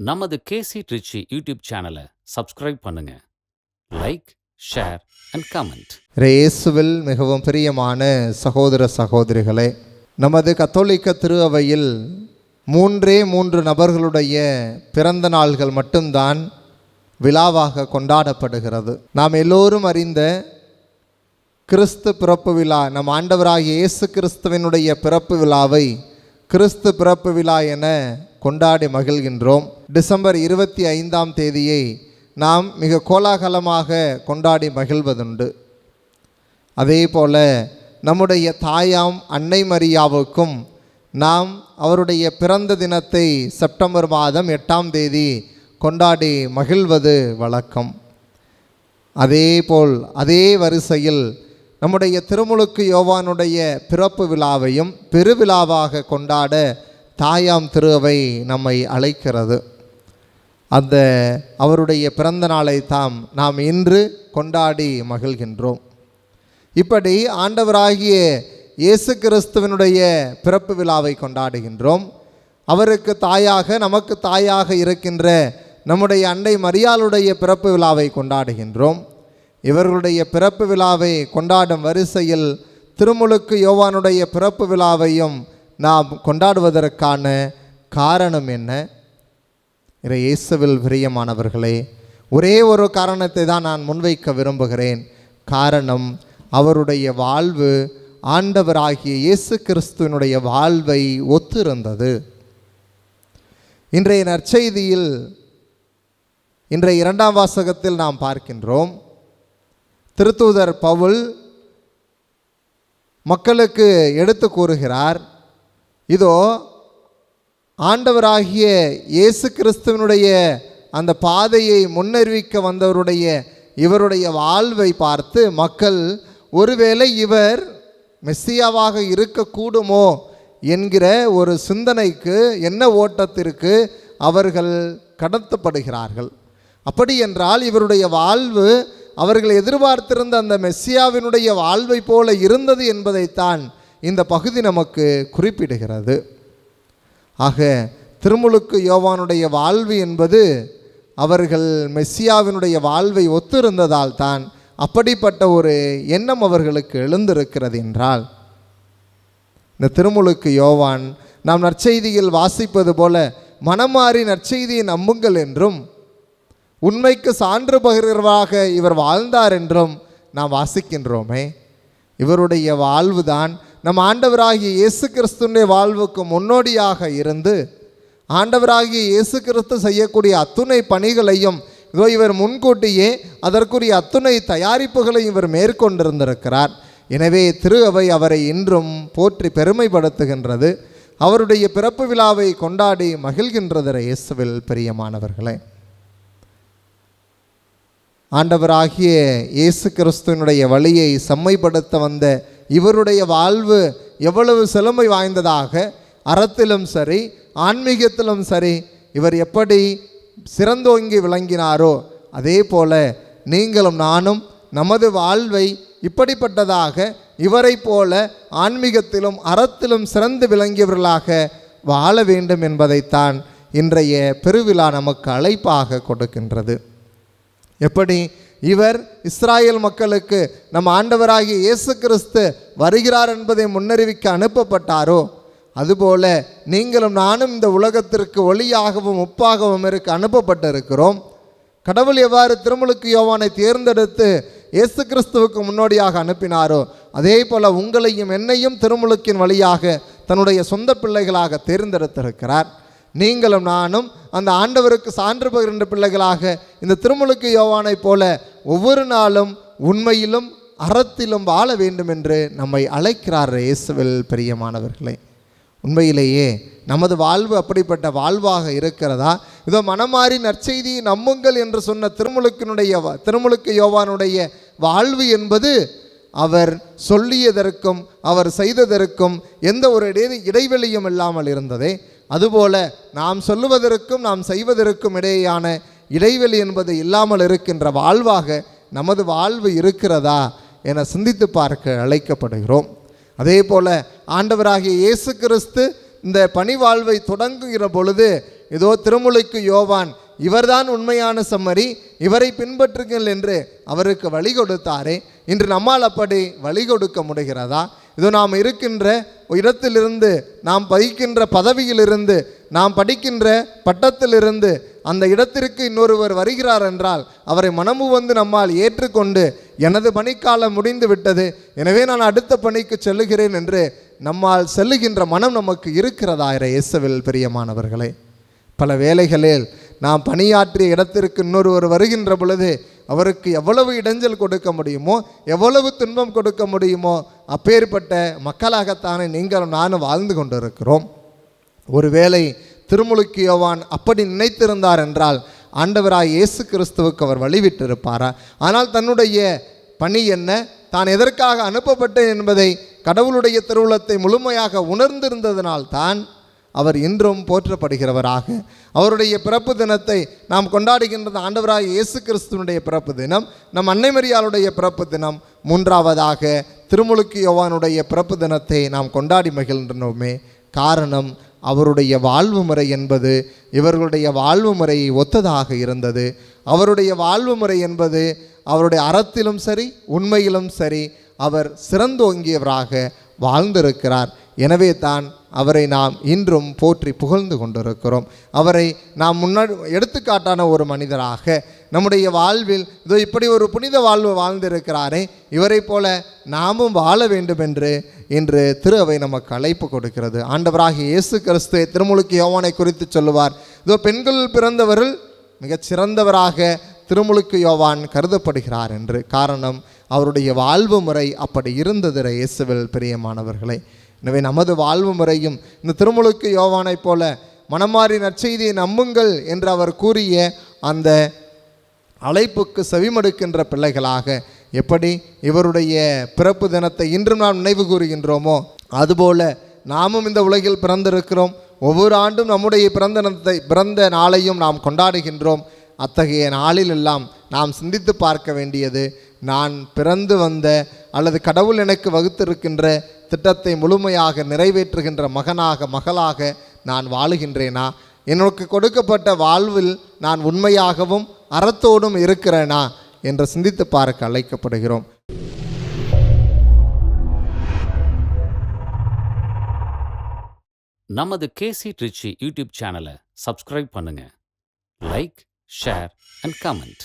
நமது கேசி ட்ரிச்சி யூடியூப் சேனலை சப்ஸ்கிரைப் பண்ணுங்க. Like, share and comment. இயேசுவில் மிகவும் பிரியமான சகோதர சகோதரிகளே, நமது கத்தோலிக்க திரு அவையில் மூன்று நபர்களுடைய பிறந்த நாள்கள் மட்டும்தான் விழாவாக கொண்டாடப்படுகிறது. நாம் எல்லோரும் அறிந்த கிறிஸ்து பிறப்பு விழா, நம் ஆண்டவராகிய இயேசு கிறிஸ்துவினுடைய பிறப்பு விழாவை கிறிஸ்து பிறப்பு விழா என கொண்டாடி மகிழ்கின்றோம். டிசம்பர் 25ஆம் தேதியை நாம் மிக கோலாகலமாக கொண்டாடி மகிழ்வதுண்டு. அதே போல நம்முடைய தாயாம் அன்னை மரியாவுக்கும் நாம் அவருடைய பிறந்த தினத்தை செப்டம்பர் மாதம் 8ஆம் தேதி கொண்டாடி மகிழ்வது வழக்கம். அதேபோல் அதே வரிசையில் நம்முடைய திருமுழுக்கு யோவானுடைய பிறப்பு விழாவையும் பெருவிழாவாக கொண்டாட தாயாம் திரு அவை நம்மை அழைக்கிறது. அந்த அவருடைய பிறந்த நாளை நாம் இன்று கொண்டாடி மகிழ்கின்றோம். இப்படி ஆண்டவராகிய இயேசு கிறிஸ்துவனுடைய பிறப்பு விழாவை கொண்டாடுகின்றோம். அவருக்கு தாயாக, நமக்கு தாயாக இருக்கின்ற நம்முடைய அன்னை மரியாளுடைய பிறப்பு விழாவை கொண்டாடுகின்றோம். இவர்களுடைய பிறப்பு விழாவை கொண்டாடும் வரிசையில் திருமுழுக்கு யோவானுடைய பிறப்பு விழாவையும் நாம் கொண்டாடுவதற்கான காரணம் என்ன? இயேசுவில் பிரியமானவர்களே, ஒரே ஒரு காரணத்தை தான் நான் முன்வைக்க விரும்புகிறேன். காரணம், அவருடைய வாழ்வு ஆண்டவராகிய இயேசு கிறிஸ்துவினுடைய வாழ்வை ஒத்திருந்தது. இன்றைய நற்செய்தியில் இன்றைய 2ஆம் வாசகத்தில் நாம் பார்க்கின்றோம், திருத்தூதர் பவுல் மக்களுக்கு எடுத்து கூறுகிறார், இதோ ஆண்டவராகிய இயேசு கிறிஸ்துவனுடைய அந்த பாதையை முன்னறிவிக்க வந்தவருடைய இவருடைய வாழ்வை பார்த்து மக்கள் ஒருவேளை இவர் மெஸ்ஸியாவாக இருக்கக்கூடுமோ என்கிற ஒரு சிந்தனைக்கு, என்ன ஓட்டத்திற்கு அவர்கள் கடத்தப்படுகிறார்கள். அப்படி என்றால் இவருடைய வாழ்வு அவர்கள் எதிர்பார்த்திருந்த அந்த மெஸ்ஸியாவினுடைய வாழ்வை போல இருந்தது என்பதைத்தான் இந்த பகுதி நமக்கு குறிப்பிடுகிறது. ஆக திருமுழுக்கு யோவானுடைய வாழ்வு என்பது அவர்கள் மெஸ்ஸியாவினுடைய வாழ்வை ஒத்திருந்ததால் தான் அப்படிப்பட்ட ஒரு எண்ணம் அவர்களுக்கு எழுந்திருக்கிறது. என்றால் இந்த திருமுழுக்கு யோவான் நாம் நற்செய்தியில் வாசிப்பது போல மனமாறி நற்செய்தியை நம்புங்கள் என்றும் உண்மைக்கு சான்று பகிர்வாக இவர் வாழ்ந்தார் என்றும் நாம் வாசிக்கின்றோமே. இவருடைய வாழ்வுதான் நம் ஆண்டவராகிய இயேசு கிறிஸ்துவினுடைய வாழ்வுக்கு முன்னோடியாக இருந்து ஆண்டவராகிய இயேசு கிறிஸ்து செய்யக்கூடிய அத்துணை பணிகளையும் இதோ இவர் முன்கூட்டியே அதற்குரிய அத்துணை தயாரிப்புகளையும் இவர் மேற்கொண்டிருந்திருக்கிறார். எனவே திரு அவை அவரை இன்றும் போற்றி பெருமைப்படுத்துகின்றது. அவருடைய பிறப்பு விழாவை கொண்டாடி மகிழ்கின்றது. இயேசுவில் பிரியமானவர்களே, ஆண்டவராகிய இயேசு கிறிஸ்துவனுடைய வழியை செம்மைப்படுத்த வந்த இவருடைய வாழ்வு எவ்வளவு செழுமை வாய்ந்ததாக, அறத்திலும் சரி ஆன்மீகத்திலும் சரி இவர் எப்படி சிறந்தோங்கி விளங்கினாரோ அதே போல நீங்களும் நானும் நமது வாழ்வை இப்படிப்பட்டதாக இவரை போல ஆன்மீகத்திலும் அறத்திலும் சிறந்து விளங்கியவர்களாக வாழ வேண்டும் என்பதைத்தான் இன்றைய பெருவிழா நமக்கு அழைப்பாக கொடுக்கின்றது. எப்படி இவர் இஸ்ராயேல் மக்களுக்கு நம் ஆண்டவராகிய இயேசு கிறிஸ்து வருகிறார் என்பதை முன்னறிவிக்க அனுப்பப்பட்டாரோ அதுபோல நீங்களும் நானும் இந்த உலகத்திற்கு ஒளியாகவும் உப்பாகவும் இருக்க அனுப்பப்பட்டிருக்கிறோம். கடவுள் எவ்வாறு திருமுழுக்கு யோவானை தேர்ந்தெடுத்து இயேசு கிறிஸ்துவுக்கு முன்னோடியாக அனுப்பினாரோ அதே போல உங்களையும் என்னையும் திருமுழுக்கின் வழியாக தன்னுடைய சொந்த பிள்ளைகளாக தேர்ந்தெடுத்திருக்கிறார். நீங்களும் நானும் அந்த ஆண்டவருக்கு சான்று பகிர்ந்த பிள்ளைகளாக இந்த திருமுழுக்கு யோவானை போல ஒவ்வொரு நாளும் உண்மையிலும் அறத்திலும் வாழ வேண்டும் என்று நம்மை அழைக்கிறார். இயேசுவில் பிரியமானவர்களே, உண்மையிலேயே நமது வாழ்வு அப்படிப்பட்ட வாழ்வாக இருக்கிறதா? இதோ மனமாறி நற்செய்தியை நம்புங்கள் என்று சொன்ன திருமுழுக்கு யோவானுடைய வாழ்வு என்பது அவர் சொல்லியதற்கும் அவர் செய்ததற்கும் எந்த ஒரு இடைவெளியும் இல்லாமல் இருந்ததே. அதுபோல நாம் சொல்லுவதற்கும் நாம் செய்வதற்கும் இடையேயான இடைவெளி என்பது இல்லாமல் இருக்கின்ற வாழ்வாக நமது வாழ்வு இருக்கிறதா என சிந்தித்து பார்க்க அழைக்கப்படுகிறோம். அதே போல ஆண்டவராகிய இயேசு கிறிஸ்து இந்த பணி வாழ்வை தொடங்குகிற பொழுது இதோ திருமுழுக்கு யோவான் இவர்தான் உண்மையான செம்மறி, இவரை பின்பற்றுங்கள் என்று அவருக்கு வழி கொடுத்தாரே, இன்று நம்மால் அப்படி வழி கொடுக்க முடிகிறதா? இதோ நாம் இருக்கின்ற இடத்திலிருந்து, நாம் பதிக்கின்ற பதவியிலிருந்து, நாம் படிக்கின்ற பட்டத்திலிருந்து அந்த இடத்திற்கு இன்னொருவர் வருகிறார் என்றால் அவரை மனமு வந்து நம்மால் ஏற்றுக்கொண்டு எனது பணிக்காலம் முடிந்து விட்டது, எனவே நான் அடுத்த பணிக்கு செல்லுகிறேன் என்று நம்மால் செல்லுகின்ற மனம் நமக்கு இருக்கிறதா? இயேசுவில் பிரியமானவர்களே, பல வேளைகளில் நாம் பணியாற்றிய இடத்திற்கு இன்னொருவர் வருகின்ற பொழுது அவருக்கு எவ்வளவு இடைஞ்சல் கொடுக்க முடியுமோ, எவ்வளவு துன்பம் கொடுக்க முடியுமோ, அப்பேற்பட்ட மக்களாகத்தானே நீங்களும் நானும் வாழ்ந்து கொண்டிருக்கிறோம். ஒருவேளை திருமுழுக்கு யோவான் அப்படி நினைத்திருந்தார் என்றால் ஆண்டவராய் இயேசு கிறிஸ்துவுக்கு அவர் வழிவிட்டிருப்பாரா? ஆனால் தன்னுடைய பணி என்ன, தான் எதற்காக அனுப்பப்பட்டேன் என்பதை கடவுளுடைய திருவுளத்தை முழுமையாக உணர்ந்திருந்ததனால் தான் அவர் இன்றும் போற்றப்படுகிறவராக, அவருடைய பிறப்பு தினத்தை நாம் கொண்டாடுகின்றது. ஆண்டவராய் இயேசு கிறிஸ்துவனுடைய பிறப்பு தினம், நம் அன்னை மரியாளுடைய பிறப்பு தினம், மூன்றாவதாக திருமுழுக்கு யோவானுடைய பிறப்பு தினத்தை நாம் கொண்டாடி மகிழ்ந்தோமே. காரணம், அவருடைய வாழ்வு முறை என்பது இவர்களுடைய வாழ்வு முறையை ஒத்ததாக இருந்தது. அவருடைய வாழ்வு முறை என்பது அவருடைய அறத்திலும் சரி உண்மையிலும் சரி அவர் சிறந்தோங்கியவராக வாழ்ந்திருக்கிறார். எனவே தான் அவரை நாம் இன்றும் போற்றி புகழ்ந்து கொண்டிருக்கிறோம். அவரை நாம் முன்னாடி எடுத்துக்காட்டான ஒரு மனிதராக நம்முடைய வாழ்வில் இதோ இப்படி ஒரு புனித வாழ்வு வாழ்ந்திருக்கிறாரே, இவரை போல நாமும் வாழ வேண்டும் என்று இன்று திரு அவை நமக்கு அழைப்பு கொடுக்கிறது. ஆண்டவராகிய இயேசு கிறிஸ்து திருமுழுக்கு யோவானை குறித்து சொல்லுவார், இதோ பெண்கள் பிறந்தவர்கள் மிகச் சிறந்தவராக திருமுழுக்கு யோவான் கருதப்படுகிறார் என்று. காரணம், அவருடைய வாழ்வு முறை அப்படி இருந்தது. இயேசுவில் பிரியமானவர்களே, எனவே நமது வாழ்வு முறையும் இந்த திருமுழுக்கு யோவானைப் போல மனமாறி நற்செய்தியை நம்புங்கள் என்று அவர் கூறிய அந்த அழைப்புக்கு செவிமடுக்கின்ற பிள்ளைகளாக எப்படி இவருடைய பிறப்பு தினத்தை இன்றும் நாம் நினைவு கூறுகின்றோமோ, அதுபோல நாமும் இந்த உலகில் பிறந்திருக்கிறோம். ஒவ்வொரு ஆண்டும் நம்முடைய பிறந்த நாளையும் நாம் கொண்டாடுகின்றோம். அத்தகைய நாளில் எல்லாம் நாம் சிந்தித்து பார்க்க வேண்டியது, நான் பிறந்து வந்த அல்லது கடவுள் எனக்கு வகுத்திருக்கின்ற திட்டத்தை முழுமையாக நிறைவேற்றுகின்ற மகளாக நான் வாழுகின்றேனா? எனக்கு கொடுக்கப்பட்ட வாழ்வில் நான் உண்மையாகவும் அறத்தோடும் இருக்கிறேனா என்று சிந்தித்து பார்க்க அழைக்கப்படுகிறோம். நமது கேசி ட்ரிச்சி யூடியூப் சேனலை சப்ஸ்கிரைப் பண்ணுங்க. Like, share and comment.